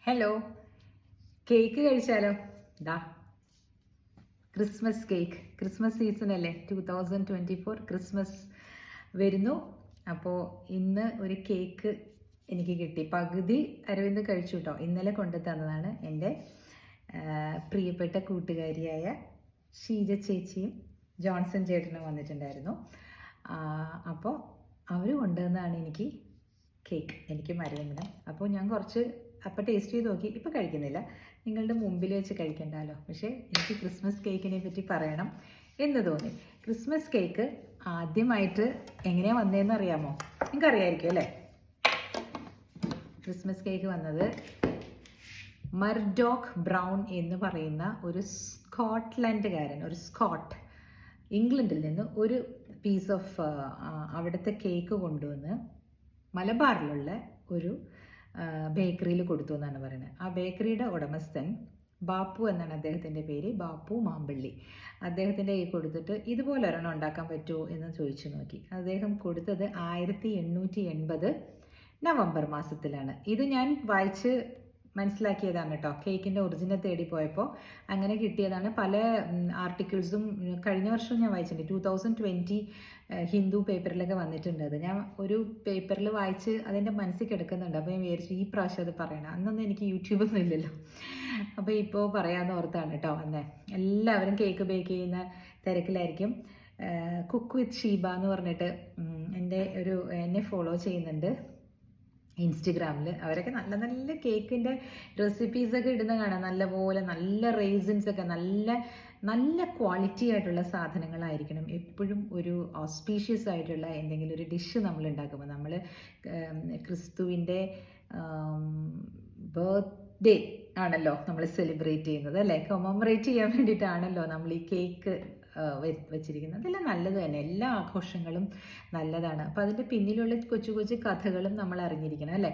Hello, cake കഴിച്ചാലോ? ദാ Christmas cake. Christmas season അല്ലേ, 2024 Christmas വരുന്നു. അപ്പോൾ ഇന്ന് ഒരു കേക്ക് എനിക്ക് കിട്ടി. പകുതി അരവിന്ദ് കഴിച്ചു കേട്ടോ. ഇന്നലെ കൊണ്ടു തന്നതാണ്. എൻ്റെ പ്രിയപ്പെട്ട കൂട്ടുകാരിയായ ഷീജ ചേച്ചിയും ജോൺസൺ ചേട്ടനും വന്നിട്ടുണ്ടായിരുന്നു. അപ്പോൾ അവർ കൊണ്ടുവന്നതാണ് എനിക്ക് കേക്ക്, എനിക്കും അരവിന്ദിനും. അപ്പോൾ ഞാൻ കുറച്ച് അപ്പോൾ ടേസ്റ്റ് ചെയ്ത് നോക്കി. ഇപ്പോൾ കഴിക്കുന്നില്ല, നിങ്ങളുടെ മുമ്പിൽ വെച്ച് കഴിക്കണ്ടല്ലോ. പക്ഷേ എനിക്ക് ക്രിസ്മസ് കേക്കിനെ പറ്റി പറയണം എന്ന് തോന്നി. ക്രിസ്മസ് കേക്ക് ആദ്യമായിട്ട് എങ്ങനെയാണ് വന്നതെന്ന് അറിയാമോ? നിങ്ങൾക്കറിയായിരിക്കും അല്ലേ? ക്രിസ്മസ് കേക്ക് വന്നത് മർഡോക്ക് ബ്രൗൺ എന്ന് പറയുന്ന ഒരു സ്കോട്ട്ലൻഡുകാരൻ, ഒരു സ്കോട്ട്, ഇംഗ്ലണ്ടിൽ നിന്ന് ഒരു പീസ് ഓഫ് അവിടുത്തെ കേക്ക് കൊണ്ടുവന്ന് മലബാറിലുള്ള ഒരു ബേക്കറിയിൽ കൊടുത്തു എന്നാണ് പറയുന്നത്. ആ ബേക്കറിയുടെ ഉടമസ്ഥൻ ബാപ്പു എന്നാണ് അദ്ദേഹത്തിൻ്റെ പേര്, ബാപ്പു മാമ്പള്ളി. അദ്ദേഹത്തിൻ്റെ കയ്യിൽ കൊടുത്തിട്ട് ഇതുപോലെ ഒരെണ്ണം ഉണ്ടാക്കാൻ പറ്റുമോ എന്ന് ചോദിച്ചു നോക്കി. അദ്ദേഹം കൊടുത്തത് 1880 നവംബർ മാസത്തിലാണ്. ഇത് ഞാൻ വായിച്ച് മനസ്സിലാക്കിയതാണ് കേട്ടോ. കേക്കിൻ്റെ ഒറിജിനൽ തേടി പോയപ്പോൾ അങ്ങനെ കിട്ടിയതാണ്. പല ആർട്ടിക്കിൾസും കഴിഞ്ഞ വർഷം ഞാൻ വായിച്ചിട്ടുണ്ട്. 2020 ഹിന്ദു പേപ്പറിലൊക്കെ വന്നിട്ടുണ്ട്. അത് ഞാൻ ഒരു പേപ്പറിൽ വായിച്ച് അതിൻ്റെ മനസ്സിൽ കിടക്കുന്നുണ്ട്. അപ്പോൾ ഞാൻ വിചാരിച്ചു ഈ പ്രാവശ്യം അത് പറയണം. അന്നൊന്നും എനിക്ക് യൂട്യൂബൊന്നും ഇല്ലല്ലോ, അപ്പോൾ ഇപ്പോൾ പറയാമെന്ന് ഓർത്താണ് കേട്ടോ വന്നേ. എല്ലാവരും കേക്ക് ബേക്ക് ചെയ്യുന്ന തിരക്കിലായിരിക്കും. കുക്ക് വിത്ത് ഷീബ എന്ന് പറഞ്ഞിട്ട് എന്നെ ഫോളോ ചെയ്യുന്നുണ്ട് ഇൻസ്റ്റഗ്രാമിൽ. അവരൊക്കെ നല്ല നല്ല കേക്കിൻ്റെ റെസിപ്പീസൊക്കെ ഇടുന്ന കാണാം. നല്ലപോലെ നല്ല റേസിൻസൊക്കെ നല്ല ക്വാളിറ്റി ആയിട്ടുള്ള സാധനങ്ങളായിരിക്കണം. എപ്പോഴും ഒരു ഓസ്പീഷ്യസ് ആയിട്ടുള്ള എന്തെങ്കിലും ഒരു ഡിഷ് നമ്മൾ ഉണ്ടാക്കുമ്പോൾ, നമ്മൾ ക്രിസ്തുവിൻ്റെ ബർത്ത്ഡേ ആണല്ലോ നമ്മൾ സെലിബ്രേറ്റ് ചെയ്യുന്നത് അല്ലേ? കൊമമറേറ്റ് ചെയ്യാൻ വേണ്ടിയിട്ടാണല്ലോ നമ്മൾ ഈ കേക്ക് വെച്ചിരിക്കുന്നത്. അതെല്ലാം നല്ലത് തന്നെ, എല്ലാ ആഘോഷങ്ങളും നല്ലതാണ്. അപ്പോൾ അതിൻ്റെ പിന്നിലുള്ള കൊച്ചു കൊച്ചു കഥകളും നമ്മൾ അറിഞ്ഞിരിക്കണം അല്ലേ?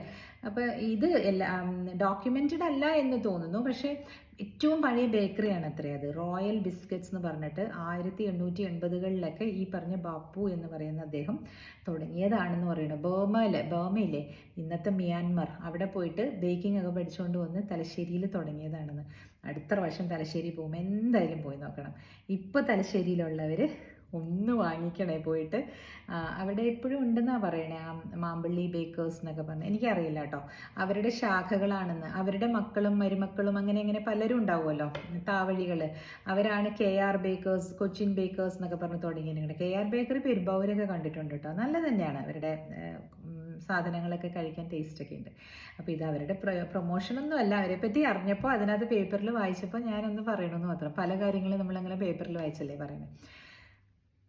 അപ്പോൾ ഇത് ഡോക്യുമെൻറ്റഡ് അല്ല എന്ന് തോന്നുന്നു. പക്ഷേ ഏറ്റവും പഴയ ബേക്കറിയാണ് അത്രേ അത്. റോയൽ ബിസ്ക്കറ്റ്സ് എന്ന് പറഞ്ഞിട്ട് 1880കളിലൊക്കെ ഈ പറഞ്ഞ ബാപ്പു എന്ന് പറയുന്ന അദ്ദേഹം തുടങ്ങിയതാണെന്ന് പറയുന്നത്. ബർമയിലെ ഇന്നത്തെ മ്യാൻമർ, അവിടെ പോയിട്ട് ബേക്കിംഗ് ഒക്കെ പഠിച്ചുകൊണ്ട് വന്ന് തലശ്ശേരിയിൽ തുടങ്ങിയതാണെന്ന്. അടുത്ത വർഷം തലശ്ശേരി പോകുമ്പോൾ എന്തായാലും പോയി നോക്കണം. ഇപ്പോൾ തലശ്ശേരിയിലുള്ളവർ ഒന്ന് വാങ്ങിക്കണേ പോയിട്ട്. അവിടെ എപ്പോഴും ഉണ്ടെന്നാണ് പറയണേ, മാമ്പള്ളി ബേക്കേഴ്സ് എന്നൊക്കെ പറഞ്ഞ്. എനിക്കറിയില്ല കേട്ടോ അവരുടെ ശാഖകളാണെന്ന്. അവരുടെ മക്കളും മരുമക്കളും അങ്ങനെ പലരും ഉണ്ടാവുമല്ലോ, താവഴികൾ. അവരാണ് KR ബേക്കേഴ്സ്, കൊച്ചിൻ ബേക്കേഴ്സ് എന്നൊക്കെ പറഞ്ഞ് തുടങ്ങിയിട്ടുണ്ട്. KR ബേക്കറി പെരുമ്പാവൂരൊക്കെ കണ്ടിട്ടുണ്ട് കേട്ടോ. നല്ല തന്നെയാണ് അവരുടെ സാധനങ്ങളൊക്കെ കഴിക്കാൻ ടേസ്റ്റൊക്കെ ഉണ്ട്. അപ്പോൾ ഇത് അവരുടെ പ്രൊമോഷനൊന്നും അല്ല. അവരെ പറ്റി അറിഞ്ഞപ്പോൾ അതിനകത്ത് പേപ്പറിൽ വായിച്ചപ്പോൾ ഞാനൊന്ന് പറയണമെന്ന് മാത്രം. പല കാര്യങ്ങളും നമ്മളങ്ങനെ പേപ്പറിൽ വായിച്ചല്ലേ പറയുന്നത്.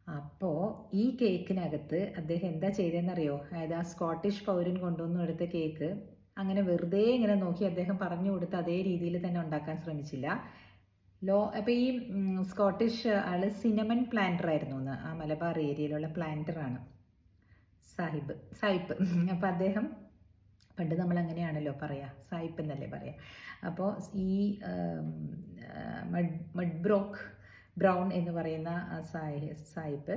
അപ്പോൾ ഈ കേക്കിനകത്ത് അദ്ദേഹം എന്താ ചെയ്തതെന്നറിയോ? അതായത് ആ സ്കോട്ടിഷ് പൗരൻ കൊണ്ടുവന്നു എടുത്ത കേക്ക് അങ്ങനെ വെറുതെ ഇങ്ങനെ നോക്കി അദ്ദേഹം പറഞ്ഞു കൊടുത്ത് അതേ രീതിയിൽ തന്നെ ഉണ്ടാക്കാൻ ശ്രമിച്ചില്ല. അപ്പോൾ ഈ സ്കോട്ടിഷ് ആള് സിനമൺ പ്ലാന്റർ ആയിരുന്നു എന്ന്. ആ മലബാർ ഏരിയയിലുള്ള പ്ലാന്ററാണ് സായിപ്പ്. അപ്പോൾ അദ്ദേഹം, പണ്ട് നമ്മൾ അങ്ങനെയാണല്ലോ പറയാ, സായിപ്പ് എന്നല്ലേ പറയാ. അപ്പോൾ ഈ ബ്രൗൺ എന്ന് പറയുന്ന സായിപ്പ്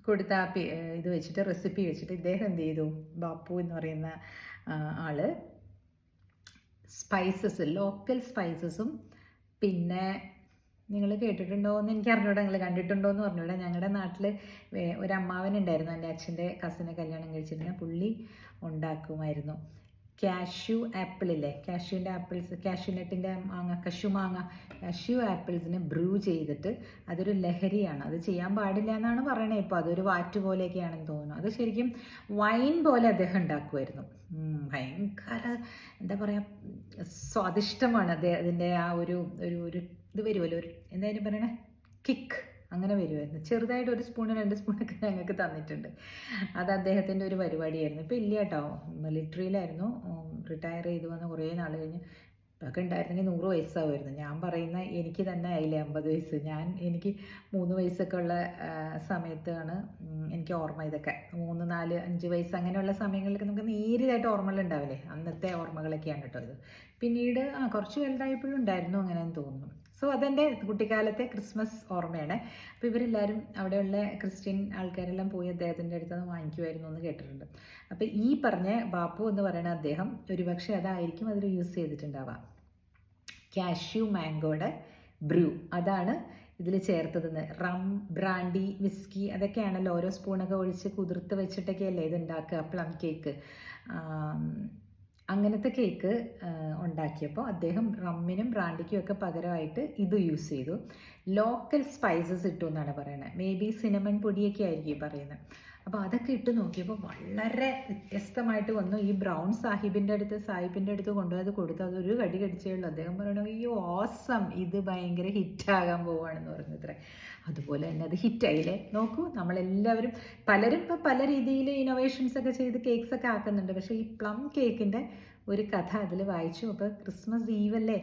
കൊടുത്ത ഇത് വെച്ചിട്ട്, റെസിപ്പി വെച്ചിട്ട് ഇദ്ദേഹം എന്ത് ചെയ്തു? ബാപ്പു എന്ന് പറയുന്ന ആള് സ്പൈസസ്, ലോക്കൽ സ്പൈസസും, പിന്നെ നിങ്ങൾ കേട്ടിട്ടുണ്ടോ എന്ന് എനിക്ക് അറിഞ്ഞൂടാ, നിങ്ങൾ കണ്ടിട്ടുണ്ടോ എന്ന് പറഞ്ഞൂടാ. ഞങ്ങളുടെ നാട്ടിൽ ഒരു അമ്മാവനുണ്ടായിരുന്നു, എൻ്റെ അച്ഛൻ്റെ കസിനെ കല്യാണം കഴിച്ചിരുന്ന. പുള്ളി ഉണ്ടാക്കുമായിരുന്നു കാഷ്യൂ ആപ്പിളില്ലേ, കാഷ്യൂനട്ടിൻ്റെ മാങ്ങ, കാഷ്യൂ ആപ്പിൾസിനെ ബ്രൂ ചെയ്തിട്ട് അതൊരു ലഹരിയാണ്. അത് ചെയ്യാൻ പാടില്ല എന്നാണ് പറയണത്. ഇപ്പോൾ അതൊരു വാറ്റ് പോലെയൊക്കെയാണെന്ന് തോന്നുന്നു. അത് ശരിക്കും വൈൻ പോലെ അദ്ദേഹം ഉണ്ടാക്കുമായിരുന്നു. ഭയങ്കര എന്താ പറയുക, സ്വാദിഷ്ടമാണ് അതിൻ്റെ ആ ഒരു ഇത് വരുമല്ലോ, ഒരു എന്തായാലും പറയണേ, കിക്ക് അങ്ങനെ വരുമായിരുന്നു. ചെറുതായിട്ട് 1 സ്പൂണ് 2 സ്പൂണൊക്കെ ഞങ്ങൾക്ക് തന്നിട്ടുണ്ട്. അത് അദ്ദേഹത്തിൻ്റെ ഒരു പരിപാടിയായിരുന്നു. ഇപ്പോൾ ഇല്ല കേട്ടോ, മിലിറ്ററിയിലായിരുന്നു, റിട്ടയർ ചെയ്ത് വന്ന് കുറേ നാൾ കഴിഞ്ഞ്. ഇതൊക്കെ ഉണ്ടായിരുന്നെങ്കിൽ 100 വയസ്സാവുമായിരുന്നു. ഞാൻ പറയുന്ന എനിക്ക് തന്നെ ആയില്ലേ 50 വയസ്സ്. എനിക്ക് 3 വയസ്സൊക്കെ ഉള്ള സമയത്താണ് എനിക്ക് ഓർമ്മ ഇതൊക്കെ. 3, 4, 5 വയസ്സ് അങ്ങനെയുള്ള സമയങ്ങളിലൊക്കെ നമുക്ക് നേരിയതായിട്ട് ഓർമ്മകളുണ്ടാവില്ലേ, അന്നത്തെ ഓർമ്മകളൊക്കെയാണ് കേട്ടോ ഇത്. പിന്നീട് കുറച്ച് വലുതായപ്പോഴും ഉണ്ടായിരുന്നു അങ്ങനെയെന്ന് തോന്നുന്നു. സോ അതെൻ്റെ കുട്ടിക്കാലത്തെ ക്രിസ്മസ് ഓർമ്മയാണ്. അപ്പോൾ ഇവരെല്ലാവരും അവിടെയുള്ള ക്രിസ്ത്യൻ ആൾക്കാരെല്ലാം പോയി അദ്ദേഹത്തിൻ്റെ അടുത്ത് നിന്ന് വാങ്ങിക്കുമായിരുന്നു എന്ന് കേട്ടിട്ടുണ്ട്. അപ്പോൾ ഈ പറഞ്ഞ ബാപ്പു എന്ന് പറയുന്ന അദ്ദേഹം ഒരുപക്ഷെ അതായിരിക്കും അതിൽ യൂസ് ചെയ്തിട്ടുണ്ടാവുക. കാഷ്യൂ മാംഗോയുടെ ബ്രൂ അതാണ് ഇതിൽ ചേർത്തതെന്ന്. റം, ബ്രാൻഡി, വിസ്കി അതൊക്കെയാണല്ലോ ഓരോ സ്പൂണൊക്കെ ഒഴിച്ച് കുതിർത്ത് വെച്ചിട്ടൊക്കെയല്ലേ ഇത് ഉണ്ടാക്കുക, പ്ലം കേക്ക്. അങ്ങനത്തെ കേക്ക് ഉണ്ടാക്കിയപ്പോൾ അദ്ദേഹം റമ്മിനും ബ്രാൻഡിക്കും ഒക്കെ പകരമായിട്ട് ഇത് യൂസ് ചെയ്തു. ലോക്കൽ സ്പൈസസ് ഇട്ടു എന്നാണ് പറയുന്നത്. മേ ബി സിനമൺ പൊടിയൊക്കെ ആയിരിക്കും പറയുന്നത്. അപ്പോൾ അതൊക്കെ ഇട്ട് നോക്കിയപ്പോൾ വളരെ വ്യത്യസ്തമായിട്ട് വന്നു. ഈ ബ്രൗൺ സാഹിബിൻ്റെ അടുത്ത് കൊണ്ടുപോയത് കൊടുത്തു. അതൊരു കടി കടിച്ചേ ഉള്ളൂ. അദ്ദേഹം പറയണു, അയ്യോ ഓസം, ഇത് ഭയങ്കര ഹിറ്റാകാൻ പോവുകയാണെന്ന് പറഞ്ഞു ഇത്രേ. അതുപോലെ തന്നെ അത് ഹിറ്റായില്ലേ. നോക്കൂ, നമ്മളെല്ലാവരും പലരും ഇപ്പോൾ പല രീതിയിൽ ഇന്നോവേഷൻസ് ഒക്കെ ചെയ്ത് കേക്ക്സ് ഒക്കെ ആക്കുന്നുണ്ട്. പക്ഷേ ഈ പ്ലം കേക്കിൻ്റെ ഒരു കഥ അതിൽ വായിച്ചു. അപ്പോൾ ക്രിസ്മസ് ഈവ് അല്ലേ,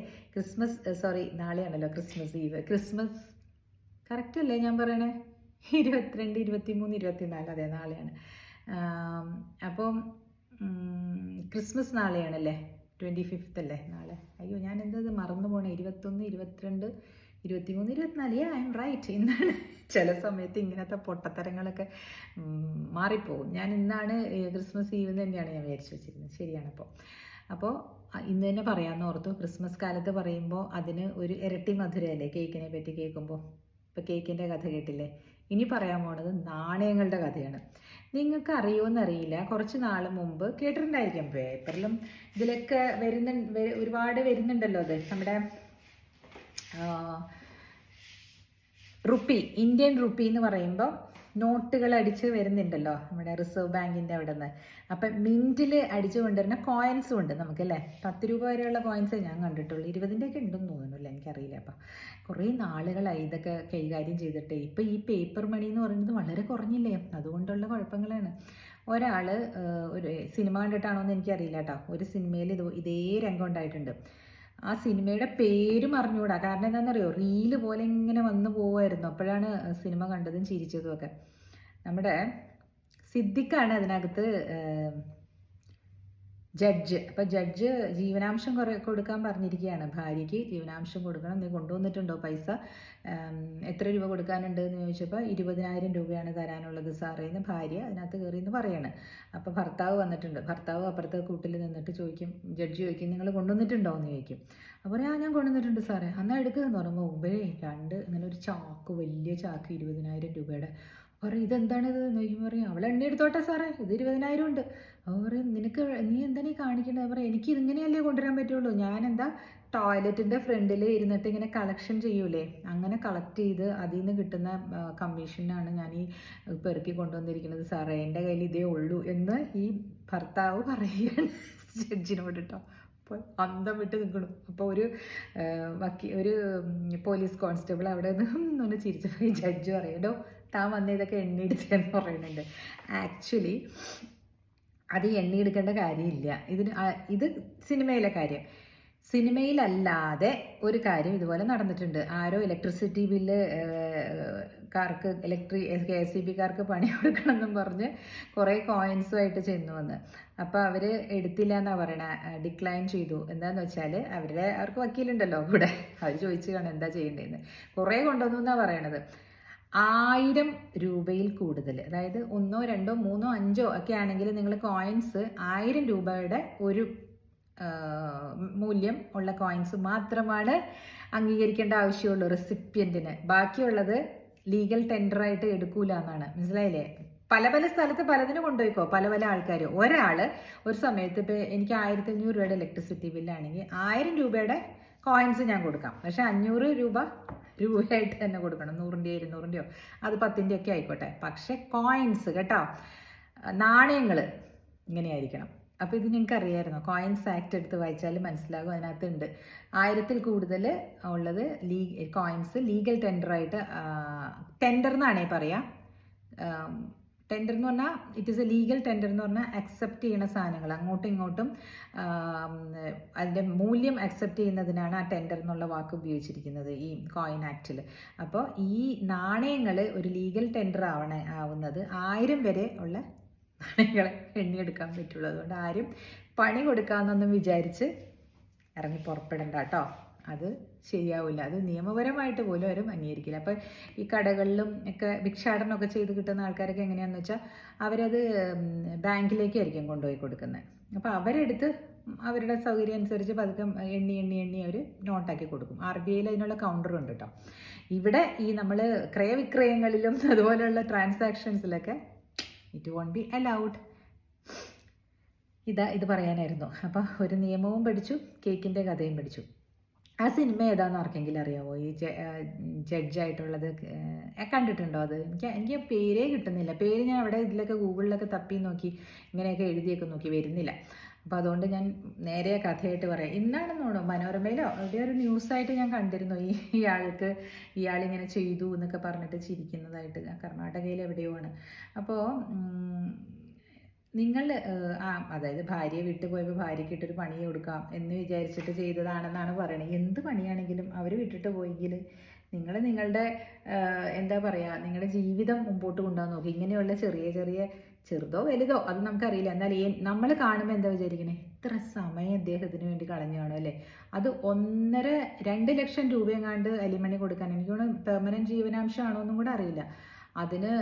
നാളെയാണല്ലോ ക്രിസ്മസ് ഈവ്. ക്രിസ്മസ് കറക്റ്റ് അല്ലേ ഞാൻ പറയണേ? 22, 23, 24, അതെ നാളെയാണ്. അപ്പം ക്രിസ്മസ് നാളെയാണല്ലേ, 25th അല്ലേ നാളെ. അയ്യോ ഞാൻ എന്തത് മറന്നു പോണേ. 21, 22, 23, 24, ഐ എം റൈറ്റ്. ഇന്നാണ്. ചില സമയത്ത് ഇങ്ങനത്തെ പൊട്ടത്തരങ്ങളൊക്കെ മാറിപ്പോകും. ഞാൻ ഇന്നാണ് ക്രിസ്മസ് ഈവ് തന്നെയാണ് ഞാൻ വിചാരിച്ചു വെച്ചിരുന്നത്. ശരിയാണ്. അപ്പോൾ ഇന്ന് തന്നെ പറയാമെന്ന് ഓർത്തു. ക്രിസ്മസ് കാലത്ത് പറയുമ്പോൾ അതിന് ഒരു ഇരട്ടി മധുരമല്ലേ കേക്കിനെ പറ്റി കേൾക്കുമ്പോൾ. ഇപ്പോൾ കേക്കിൻ്റെ കഥ കേട്ടില്ലേ. ഇനി പറയാൻ പോണത് നാണയങ്ങളുടെ കഥയാണ്. നിങ്ങൾക്ക് അറിയുമെന്നറിയില്ല, കുറച്ച് നാൾ മുമ്പ് കേട്ടിട്ടുണ്ടായിരിക്കും, പേപ്പറിലും ഇതിലൊക്കെ ഒരുപാട് വരുന്നുണ്ടല്ലോ. അത് നമ്മുടെ റുപ്പി, ഇന്ത്യൻ റുപ്പി എന്ന് പറയുമ്പോൾ നോട്ടുകൾ അടിച്ച് വരുന്നുണ്ടല്ലോ നമ്മുടെ റിസർവ് ബാങ്കിൻ്റെ അവിടെ നിന്ന്. അപ്പം മിൻറ്റിൽ അടിച്ചു കൊണ്ടുവരുന്ന കോയിൻസും ഉണ്ട് നമുക്കല്ലേ. 10 രൂപ വരെയുള്ള കോയിൻസ് ഞാൻ കണ്ടിട്ടുള്ളൂ. 20ൻ്റെയൊക്കെ ഉണ്ടെന്ന് തോന്നുന്നില്ല, എനിക്കറിയില്ല. അപ്പം കുറേ നാളുകളായി ഇതൊക്കെ കൈകാര്യം ചെയ്തിട്ട്. ഇപ്പം ഈ പേപ്പർ മണി എന്ന് പറയുന്നത് വളരെ കുറഞ്ഞില്ലേ, അതുകൊണ്ടുള്ള കുഴപ്പങ്ങളാണ്. ഒരാൾ ഒരു സിനിമ കണ്ടിട്ടാണോ എന്ന് എനിക്കറിയില്ല കേട്ടോ, ഒരു സിനിമയിൽ ഇതേ രംഗം ഉണ്ടായിട്ടുണ്ട്. ആ സിനിമയുടെ പേരും അറിഞ്ഞുകൂടാ. കാരണം എന്താണെന്നറിയോ, റീല് പോലെ ഇങ്ങനെ വന്നു പോവുമായിരുന്നു. അപ്പോഴാണ് സിനിമ കണ്ടതും ചിരിച്ചതും ഒക്കെ. നമ്മുടെ സിദ്ദിഖാണ് അതിനകത്ത് ജഡ്ജ്. അപ്പം ജഡ്ജ് ജീവനാംശം കൊടുക്കാൻ പറഞ്ഞിരിക്കുകയാണ്. ഭാര്യയ്ക്ക് ജീവനാംശം കൊടുക്കണം, നീ കൊണ്ടുവന്നിട്ടുണ്ടോ പൈസ, എത്ര രൂപ കൊടുക്കാനുണ്ട് എന്ന് ചോദിച്ചപ്പോൾ 20,000 രൂപയാണ് തരാനുള്ളത് സാറേ എന്ന് ഭാര്യ അതിനകത്ത് കയറി എന്ന് പറയാണ്. അപ്പോൾ ഭർത്താവ് വന്നിട്ടുണ്ട്. ഭർത്താവ് അപ്പുറത്തെ കൂട്ടിൽ നിന്നിട്ട് ചോദിക്കും, ജഡ്ജി ചോദിക്കും, നിങ്ങൾ കൊണ്ടുവന്നിട്ടുണ്ടോ എന്ന് ചോദിക്കും. അപ്പോൾ ഞാൻ കൊണ്ടുവന്നിട്ടുണ്ട് സാറേ. എന്നാൽ എടുക്കുക എന്ന് പറയുമ്പോൾ മുമ്പേ ഇങ്ങനെ ഒരു ചാക്ക്, വലിയ ചാക്ക് 20,000 രൂപയുടെ. പറയും ഇതെന്താണിത് എന്ന് ചോദിക്കുമ്പോൾ പറയും, അവൾ എണ്ണ എടുത്തോട്ടെ സാറേ, ഇത് 20,000 ഉണ്ട്. അപ്പോൾ പറയും, നീ എന്താ നീ കാണിക്കേണ്ടത്? പറയും, എനിക്ക് ഇതിങ്ങനെയല്ലേ കൊണ്ടുവരാൻ പറ്റുള്ളൂ. ഞാനെന്താ ടോയ്ലറ്റിൻ്റെ ഫ്രണ്ടിൽ ഇരുന്നിട്ട് ഇങ്ങനെ കളക്ഷൻ ചെയ്യൂലേ, അങ്ങനെ കളക്ട് ചെയ്ത് അതിൽ നിന്ന് കിട്ടുന്ന കമ്മീഷനാണ് ഞാൻ ഈ പെറുക്കി കൊണ്ടുവന്നിരിക്കുന്നത് സാറേ, എൻ്റെ കയ്യിൽ ഇതേ ഉള്ളൂ എന്ന് ഈ ഭർത്താവ് പറയുകയാണ് ജഡ്ജിനോട് കേട്ടോ. അപ്പോൾ അന്തം വിട്ട് നിൽക്കണം. അപ്പോൾ ഒരു പോലീസ് കോൺസ്റ്റബിൾ അവിടെ നിന്ന് ഒന്ന് ചിരിച്ചപ്പോൾ ജഡ്ജ് പറയടോ, താൻ വന്ന് ഇതൊക്കെ എണ്ണിയെടുക്കുകയെന്ന് പറയുന്നുണ്ട്. ആക്ച്വലി അത് എണ്ണിയെടുക്കേണ്ട കാര്യമില്ല. ഇത് സിനിമയിലെ കാര്യം. സിനിമയിലല്ലാതെ ഒരു കാര്യം ഇതുപോലെ നടന്നിട്ടുണ്ട്. ആരോ ഇലക്ട്രിസിറ്റി ബില്ല് കാർക്ക് KSEBക്കാർക്ക് പണി കൊടുക്കണമെന്നും പറഞ്ഞ് കുറേ കോയിൻസുമായിട്ട് ചെന്നു വന്ന്. അപ്പോൾ അവർ എടുത്തില്ല എന്നാണ് പറയണേ, ഡിക്ലൈൻ ചെയ്തു. എന്താണെന്ന് വെച്ചാൽ അവർക്ക് വക്കീലുണ്ടല്ലോ കൂടെ, അവർ ചോദിച്ചു കാണും എന്താ ചെയ്യേണ്ടതെന്ന്. കുറേ കൊണ്ടുവന്നു എന്നാണ് പറയണത്. 1000 രൂപയിൽ കൂടുതൽ, അതായത് 1, 2, 3, 5 ഒക്കെ ആണെങ്കിൽ നിങ്ങൾ കോയിൻസ് 1000 രൂപയുടെ ഒരു മൂല്യം ഉള്ള കോയിൻസ് മാത്രമാണ് അംഗീകരിക്കേണ്ട ആവശ്യമുള്ളൂ റെസിപ്പിയൻറ്റിന്. ബാക്കിയുള്ളത് ലീഗൽ ടെൻഡറായിട്ട് എടുക്കൂല എന്നാണ്. മനസ്സിലായില്ലേ? പല സ്ഥലത്ത് പലതിനും കൊണ്ടുപോയിക്കോ, പല ആൾക്കാർ. ഒരാൾ ഒരു സമയത്ത് ഇപ്പോൾ എനിക്ക് 1500 രൂപയുടെ ഇലക്ട്രിസിറ്റി ബില്ലാണെങ്കിൽ 1000 രൂപയുടെ കോയിൻസ് ഞാൻ കൊടുക്കാം. പക്ഷെ 500 രൂപയായിട്ട് തന്നെ കൊടുക്കണം. 100ൻ്റെയോ 200ൻ്റെയോ അത് 10ൻ്റെ ഒക്കെ ആയിക്കോട്ടെ. പക്ഷെ കോയിൻസ് കേട്ടോ, നാണയങ്ങൾ ഇങ്ങനെയായിരിക്കണം. അപ്പോൾ ഇത് നിങ്ങൾക്ക് അറിയാമായിരുന്നോ? കോയിൻസ് ആക്ട് എടുത്ത് വായിച്ചാൽ മനസ്സിലാകും. അതിനകത്തുണ്ട് 1000ൽ കൂടുതൽ ഉള്ളത് കോയിൻസ് ലീഗൽ ടെൻഡറായിട്ട്, ടെൻഡർ എന്നാണേ പറയാം. ടെൻഡർ എന്ന് പറഞ്ഞാൽ it is A legal tender എന്ന് പറഞ്ഞാൽ അക്സെപ്റ്റ് ചെയ്യുന്ന സാധനങ്ങൾ അങ്ങോട്ടും ഇങ്ങോട്ടും അതിൻ്റെ മൂല്യം അക്സെപ്റ്റ് ചെയ്യുന്നതിനാണ് ആ ടെൻഡർ എന്നുള്ള വാക്ക് ഉപയോഗിച്ചിരിക്കുന്നത് ഈ കോയിൻ ആക്റ്റിൽ. അപ്പോൾ ഈ നാണയങ്ങൾ ഒരു ലീഗൽ ടെൻഡർ ആവുന്നത് 1000 വരെ ഉള്ള നാണയങ്ങളെ എണ്ണിയെടുക്കാൻ പറ്റുള്ളൂ. അതുകൊണ്ട് ആരും പണി കൊടുക്കാമെന്നൊന്നും വിചാരിച്ച് ഇറങ്ങി പുറപ്പെടണ്ട കേട്ടോ. അത് ശരിയാവില്ല. അത് നിയമപരമായിട്ട് പോലും അവരും അംഗീകരിക്കില്ല. അപ്പം ഈ കടകളിലും ഒക്കെ ഭിക്ഷാടനമൊക്കെ ചെയ്ത് കിട്ടുന്ന ആൾക്കാരൊക്കെ എങ്ങനെയാണെന്ന് വെച്ചാൽ അവരത് ബാങ്കിലേക്കായിരിക്കും കൊണ്ടുപോയി കൊടുക്കുന്നത്. അപ്പോൾ അവരെടുത്ത് അവരുടെ സൗകര്യം അനുസരിച്ച് പതുക്കെ എണ്ണി എണ്ണി എണ്ണി അവർ നോട്ടാക്കി കൊടുക്കും. RBIയിൽ അതിനുള്ള കൗണ്ടറുണ്ട് കേട്ടോ. ഇവിടെ ഈ നമ്മൾ ക്രയവിക്രയങ്ങളിലും അതുപോലെയുള്ള ട്രാൻസാക്ഷൻസിലൊക്കെ ഇറ്റ് വോണ്ട് ബി അലൗഡ്. ഇത് പറയാനായിരുന്നു. അപ്പോൾ ഒരു നിയമവും പഠിച്ചു, കേക്കിൻ്റെ കഥയും പഠിച്ചു. ആ സിനിമ ഏതാണെന്ന് ആർക്കെങ്കിലും അറിയാമോ? ഈ ജഡ്ജായിട്ടുള്ളത് കണ്ടിട്ടുണ്ടോ? അത് എനിക്ക് പേരേ കിട്ടുന്നില്ല. പേര് ഞാൻ അവിടെ ഇതിലൊക്കെ ഗൂഗിളിലൊക്കെ തപ്പി നോക്കി, ഇങ്ങനെയൊക്കെ എഴുതിയൊക്കെ നോക്കി, വരുന്നില്ല. അപ്പോൾ അതുകൊണ്ട് ഞാൻ നേരെ കഥയായിട്ട് പറയാം. ഇന്നാണെന്നോണോ മനോരമയിലോ അവിടെ ഒരു ന്യൂസായിട്ട് ഞാൻ കണ്ടിരുന്നു, ഇയാളിങ്ങനെ ചെയ്തു എന്നൊക്കെ പറഞ്ഞിട്ട് ചിരിക്കുന്നതായിട്ട്. കർണാടകയിൽ എവിടെയോ ആണ്. അപ്പോൾ നിങ്ങൾ അതായത് ഭാര്യയെ വിട്ടുപോയപ്പോൾ ഭാര്യയ്ക്ക് ഇട്ടൊരു പണി കൊടുക്കാം എന്ന് വിചാരിച്ചിട്ട് ചെയ്തതാണെന്നാണ് പറയണത്. എന്ത് പണിയാണെങ്കിലും അവർ വിട്ടിട്ട് പോയെങ്കിൽ നിങ്ങൾ നിങ്ങളുടെ എന്താ പറയുക, നിങ്ങളുടെ ജീവിതം മുമ്പോട്ട് കൊണ്ടുപോകാൻ നോക്കി. ഇങ്ങനെയുള്ള ചെറുതോ വലുതോ അത് നമുക്കറിയില്ല. എന്നാൽ നമ്മൾ കാണുമ്പോൾ എന്താ വിചാരിക്കണേ, ഇത്ര സമയം അദ്ദേഹത്തിന് വേണ്ടി കളഞ്ഞു കാണും അല്ലേ? അത് 1.5-2 ലക്ഷം രൂപയെങ്ങാണ്ട് അലിമണി കൊടുക്കാൻ, എനിക്ക് തോന്നുന്നു പെർമനൻറ്റ് ജീവനാംശമാണോ എന്നും കൂടെ അറിയില്ല. അതിന്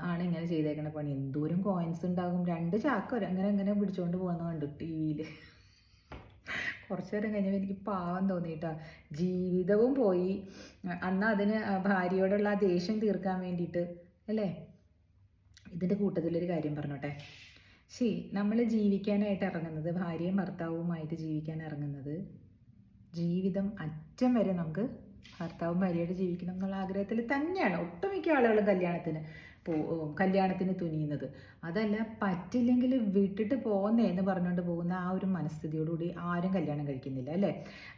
ആണ് ഇങ്ങനെ ചെയ്തേക്കണ പണി. എന്തോരം കോയിൻസ് ഉണ്ടാകും. 2 ചാക്ക് അങ്ങനെ പിടിച്ചുകൊണ്ട് പോകുന്ന കണ്ടു TV-യിൽ. കുറച്ച് നേരം കഴിഞ്ഞപ്പോൾ എനിക്ക് പാവം തോന്നിയിട്ടാ. ജീവിതവും പോയി. അന്ന് അതിന് ഭാര്യയോടുള്ള ആ ദേഷ്യം തീർക്കാൻ വേണ്ടിയിട്ട് അല്ലേ? ഇതിൻ്റെ കൂട്ടത്തിലൊരു കാര്യം പറഞ്ഞോട്ടെ. നമ്മൾ ജീവിക്കാനായിട്ട് ഇറങ്ങുന്നത്, ഭാര്യയും ഭർത്താവുമായിട്ട് ജീവിക്കാൻ ഇറങ്ങുന്നത്, ജീവിതം അറ്റം വരെ നമുക്ക് ഭർത്താവും ഭാര്യയോട് ജീവിക്കണം എന്നുള്ള ആഗ്രഹത്തിൽ തന്നെയാണ് ഒട്ടുമിക്ക ആളുകളും കല്യാണത്തിന് തുനിയുന്നത്. അതല്ല, പറ്റില്ലെങ്കിൽ വിട്ടിട്ട് പോകുന്നേ എന്ന് പറഞ്ഞുകൊണ്ട് പോകുന്ന ആ ഒരു മനസ്ഥിതിയോടുകൂടി ആരും കല്യാണം കഴിക്കുന്നില്ല അല്ലേ?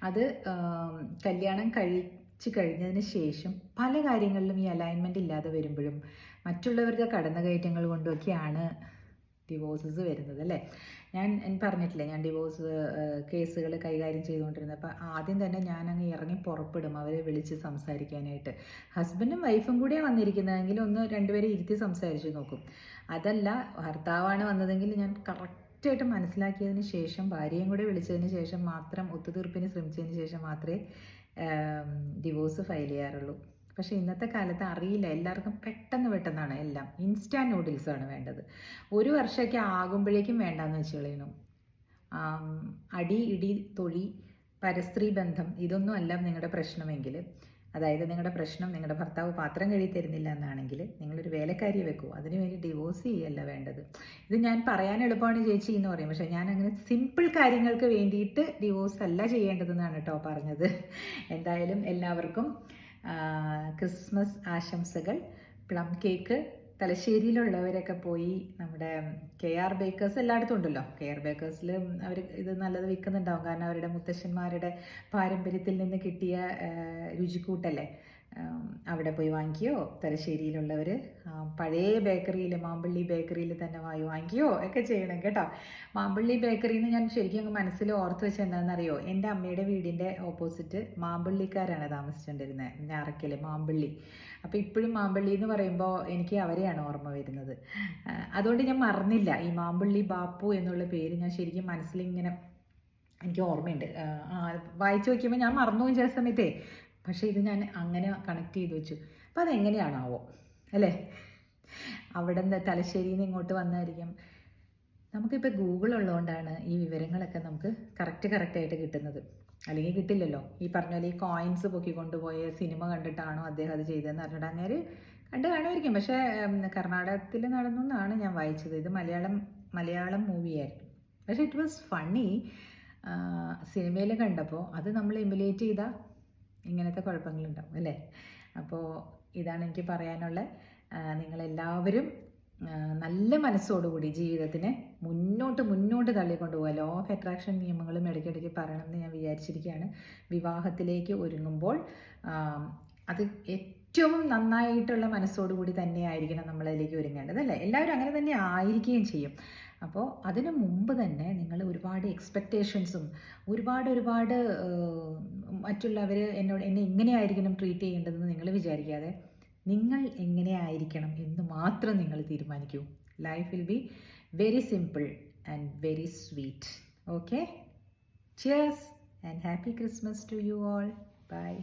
അത് കല്യാണം കഴിച്ചു കഴിഞ്ഞതിന് ശേഷം പല കാര്യങ്ങളിലും ഈ അലൈൻമെൻറ്റ് ഇല്ലാതെ വരുമ്പോഴും മറ്റുള്ളവരുടെ കടന്നുകയറ്റങ്ങൾ കൊണ്ടൊക്കെയാണ് ഡിവോഴ്സസ് വരുന്നത് അല്ലേ? ഞാൻ പറഞ്ഞിട്ടില്ലേ, ഞാൻ ഡിവോഴ്സ് കേസുകൾ കൈകാര്യം ചെയ്തുകൊണ്ടിരുന്നത്. അപ്പോൾ ആദ്യം തന്നെ ഞാനങ്ങ് ഇറങ്ങി പുറപ്പെടും അവരെ വിളിച്ച് സംസാരിക്കാനായിട്ട്. ഹസ്ബൻഡും വൈഫും കൂടിയാണ് വന്നിരിക്കുന്നതെങ്കിൽ 1-2 പേരെ ഇരുത്തി സംസാരിച്ച് നോക്കും. അതല്ല, ഭർത്താവാണ് വന്നതെങ്കിൽ ഞാൻ കറക്റ്റായിട്ട് മനസ്സിലാക്കിയതിന് ശേഷം, ഭാര്യയും കൂടെ വിളിച്ചതിന് ശേഷം മാത്രം, ഒത്തുതീർപ്പിന് ശ്രമിച്ചതിന് ശേഷം മാത്രമേ ഡിവോഴ്സ് ഫയൽ ചെയ്യാറുള്ളൂ. പക്ഷേ ഇന്നത്തെ കാലത്ത് അറിയില്ല, എല്ലാവർക്കും പെട്ടെന്നാണ് എല്ലാം. ഇൻസ്റ്റാൻറ്റ് നൂഡിൽസാണ് വേണ്ടത്. 1 വർഷമൊക്കെ ആകുമ്പോഴേക്കും വേണ്ടാന്ന് വെച്ച് കളയണം. അടി, ഇടി, തൊഴി, പരസ്ത്രീ ബന്ധം ഇതൊന്നും അല്ല നിങ്ങളുടെ പ്രശ്നമെങ്കിൽ, അതായത് നിങ്ങളുടെ പ്രശ്നം നിങ്ങളുടെ ഭർത്താവ് പാത്രം കഴുകി തരുന്നില്ല എന്നാണെങ്കിൽ നിങ്ങളൊരു വേലക്കാരിയെ വെക്കൂ. അതിനുവേണ്ടി ഡിവോഴ്സ് ചെയ്യല്ല വേണ്ടത്. ഇത് ഞാൻ പറയാൻ എളുപ്പമാണ് ചേച്ചി എന്ന് പറയും, പക്ഷേ ഞാൻ അങ്ങനെ സിമ്പിൾ കാര്യങ്ങൾക്ക് വേണ്ടിയിട്ട് ഡിവോഴ്സ് അല്ല ചെയ്യേണ്ടതെന്നാണ് കേട്ടോ പറഞ്ഞത്. എന്തായാലും എല്ലാവർക്കും ക്രിസ്മസ് ആശംസകൾ. പ്ലം കേക്ക് തലശ്ശേരിയിലുള്ളവരൊക്കെ പോയി നമ്മുടെ KR ബേക്കേഴ്സ് എല്ലായിടത്തും ഉണ്ടല്ലോ. KR ബേക്കേഴ്സിൽ അവർ ഇത് നല്ലത് വിൽക്കുന്നുണ്ടാവും, കാരണം അവരുടെ മുത്തശ്ശന്മാരുടെ പാരമ്പര്യത്തിൽ നിന്ന് കിട്ടിയ രുചിക്കൂട്ടല്ലേ. അവിടെ പോയി വാങ്ങിക്കുകയോ, തലശ്ശേരിയിലുള്ളവർ പഴയ ബേക്കറിയിൽ, മാമ്പള്ളി ബേക്കറിയിൽ തന്നെ വാങ്ങിക്കുകയോ ഒക്കെ ചെയ്യണം കേട്ടോ. മാമ്പള്ളി ബേക്കറിയിൽ നിന്ന് ഞാൻ ശരിക്കും അങ്ങ് മനസ്സിൽ ഓർത്ത് വെച്ചാൽ എന്താണെന്നറിയോ, എൻ്റെ അമ്മയുടെ വീടിൻ്റെ ഓപ്പോസിറ്റ് മാമ്പള്ളിക്കാരാണ് താമസിച്ചുകൊണ്ടിരുന്നത്, ഞാറക്കൽ മാമ്പള്ളി. അപ്പോൾ ഇപ്പോഴും മാമ്പള്ളി എന്ന് പറയുമ്പോൾ എനിക്ക് അവരെയാണ് ഓർമ്മ വരുന്നത്. അതുകൊണ്ട് ഞാൻ മറന്നില്ല ഈ മാമ്പള്ളി ബാപ്പു എന്നുള്ള പേര്. ഞാൻ ശരിക്കും മനസ്സിലിങ്ങനെ എനിക്ക് ഓർമ്മയുണ്ട്. വായിച്ചു നോക്കിയപ്പോൾ ഞാൻ മറന്നു ചില സമയത്തേ. പക്ഷേ ഇത് ഞാൻ അങ്ങനെ കണക്ട് ചെയ്ത് വെച്ചു. അപ്പോൾ അതെങ്ങനെയാണാവോ അല്ലേ? അവിടെ നിന്ന് തലശ്ശേരിയിൽ നിന്ന് ഇങ്ങോട്ട് വന്നായിരിക്കും. നമുക്കിപ്പോൾ ഗൂഗിൾ ഉള്ളതുകൊണ്ടാണ് ഈ വിവരങ്ങളൊക്കെ നമുക്ക് കറക്റ്റായിട്ട് കിട്ടുന്നത്. അല്ലെങ്കിൽ കിട്ടില്ലല്ലോ. ഈ പറഞ്ഞ പോലെ ഈ കോയിൻസ് പൊക്കിക്കൊണ്ടുപോയ സിനിമ കണ്ടിട്ടാണോ അദ്ദേഹം അത് ചെയ്തതെന്ന് അറിഞ്ഞിട്ട് അങ്ങനെ കണ്ടു കാണുമായിരിക്കും. പക്ഷേ കർണാടകത്തിൽ നടന്നു എന്നാണ് ഞാൻ വായിച്ചത്. ഇത് മലയാളം മൂവിയായിരുന്നു. പക്ഷേ ഇറ്റ് വാസ് ഫണ്ണി. സിനിമയിൽ കണ്ടപ്പോൾ അത് നമ്മൾ എമുലേറ്റ് ചെയ്താൽ ഇങ്ങനത്തെ കുഴപ്പങ്ങളുണ്ടാവും അല്ലേ? അപ്പോൾ ഇതാണ് എനിക്ക് പറയാനുള്ള. നിങ്ങളെല്ലാവരും നല്ല മനസ്സോടുകൂടി ജീവിതത്തിനെ മുന്നോട്ട് തള്ളിക്കൊണ്ട് പോകുക. ലോ ഓഫ് അട്രാക്ഷൻ നിയമങ്ങളും ഇടയ്ക്കിടയ്ക്ക് പറയണമെന്ന് ഞാൻ വിചാരിച്ചിരിക്കുകയാണ്. വിവാഹത്തിലേക്ക് ഒരുങ്ങുമ്പോൾ അത് ഏറ്റവും നന്നായിട്ടുള്ള മനസ്സോടുകൂടി തന്നെ ആയിരിക്കണം നമ്മളതിലേക്ക് ഒരുങ്ങേണ്ടത് അല്ലേ? എല്ലാവരും അങ്ങനെ തന്നെ ആയിരിക്കുകയും ചെയ്യും. അപ്പോൾ അതിനു മുമ്പ് തന്നെ നിങ്ങൾ ഒരുപാട് എക്സ്പെക്റ്റേഷൻസും ഒരുപാട് മറ്റുള്ളവർ എന്നെ ഇങ്ങനെയായിരിക്കണം ട്രീറ്റ് ചെയ്യേണ്ടതെന്ന് നിങ്ങൾ വിചാരിക്കാതെ നിങ്ങൾ എങ്ങനെയായിരിക്കണം എന്ന് മാത്രം നിങ്ങൾ തീരുമാനിക്കൂ. Life will be very simple and very sweet. Okay, cheers. And happy Christmas to you all. By.